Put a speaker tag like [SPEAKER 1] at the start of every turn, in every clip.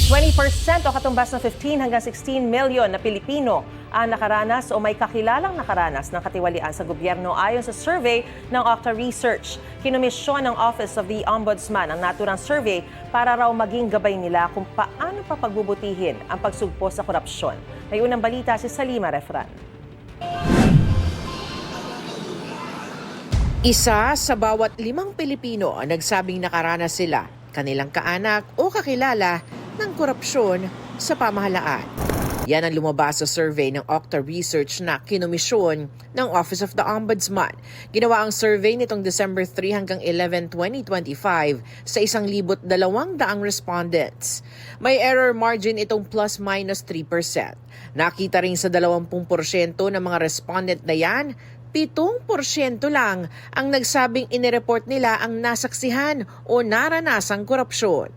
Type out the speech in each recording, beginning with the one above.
[SPEAKER 1] 20% o katumbas ng 15 hanggang 16 milyon na Pilipino ang nakaranas o may kakilalang nakaranas ng katiwalian sa gobyerno ayon sa survey ng Okta Research. Kinomisyon ng Office of the Ombudsman ang naturang survey para raw maging gabay nila kung paano papagbubutihin ang pagsugpo sa korupsyon. May unang balita si Salima Refran.
[SPEAKER 2] Isa sa bawat 5 Pilipino ang nagsabing nakaranas sila, kanilang kaanak o kakilala ng korupsyon sa pamahalaan. Yan ang lumabas sa survey ng Okta Research na kinomisyon ng Office of the Ombudsman. Ginawa ang survey nitong December 3 hanggang 11, 2025 sa 1,200 respondents. May error margin itong plus-minus 3%. Nakita rin sa 20% ng mga respondent na yan, 7% lang ang nagsabing inireport nila ang nasaksihan o naranasang korupsyon.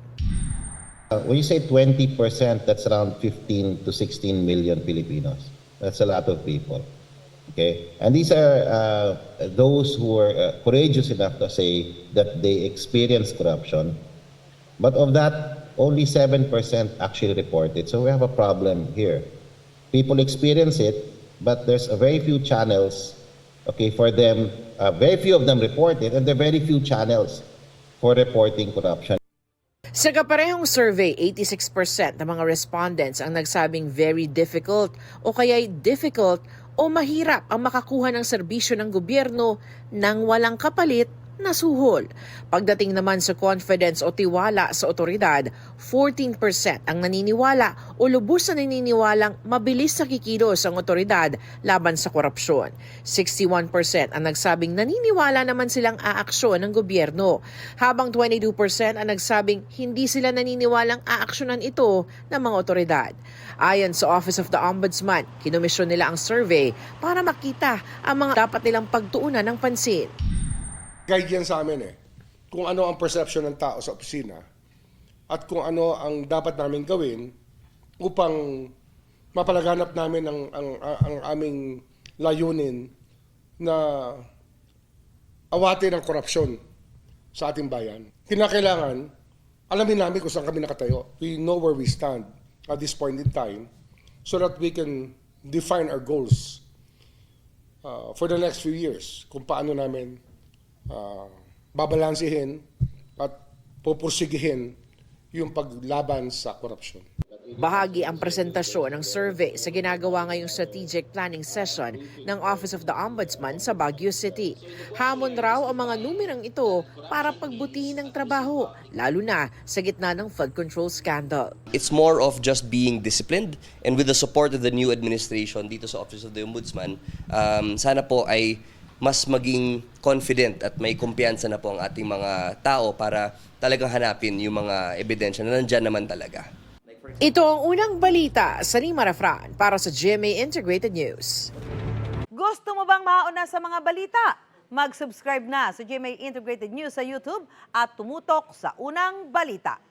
[SPEAKER 3] When you say 20%, that's around 15 to 16 million Filipinos. That's a lot of people. Okay, and these are those who are courageous enough to say that they experience corruption. But of that, only 7% actually report it. So we have a problem here. People experience it, but there's a very few channels. Okay, for them, very few of them report it, and there are very few channels for reporting corruption.
[SPEAKER 2] Sa kaparehong survey, 86% ng mga respondents ang nagsabing very difficult o kaya'y difficult o mahirap ang makakuha ng serbisyo ng gobyerno nang walang kapalit na suhol. Pagdating naman sa confidence o tiwala sa otoridad, 14% ang naniniwala o lubos na naniniwalang mabilis sa kikilos ang otoridad laban sa korupsyon. 61% ang nagsabing naniniwala naman silang aaksyon ng gobyerno, habang 22% ang nagsabing hindi sila naniniwalang aaksyonan ito ng mga otoridad. Ayon sa Office of the Ombudsman, kinomisyon nila ang survey para makita ang mga dapat nilang pagtuunan ng pansin.
[SPEAKER 4] Guide yan sa amin kung ano ang perception ng tao sa opisina at kung ano ang dapat namin gawin upang mapalaganap namin ang aming layunin na awatin ang korupsyon sa ating bayan. Kinakailangan, alamin namin kung saan kami nakatayo. We know where we stand at this point in time so that we can define our goals for the next few years, kung paano namin babalansihin at pupursigihin yung paglaban sa korupsyon.
[SPEAKER 2] Bahagi ang presentasyon ng survey sa ginagawa ngayong strategic planning session ng Office of the Ombudsman sa Baguio City. Hamon raw ang mga numerong ito para pagbutihin ang trabaho, lalo na sa gitna ng flood control scandal.
[SPEAKER 5] It's more of just being disciplined, and with the support of the new administration dito sa Office of the Ombudsman, sana po ay mas maging confident at may kumpiyansa na po ang ating mga tao para talagang hanapin yung mga ebidensya na nandyan naman talaga.
[SPEAKER 2] Ito ang unang balita sa Salima Refran para sa GMA Integrated News.
[SPEAKER 6] Gusto mo bang mauna sa mga balita? Mag-subscribe na sa GMA Integrated News sa YouTube at tumutok sa unang balita.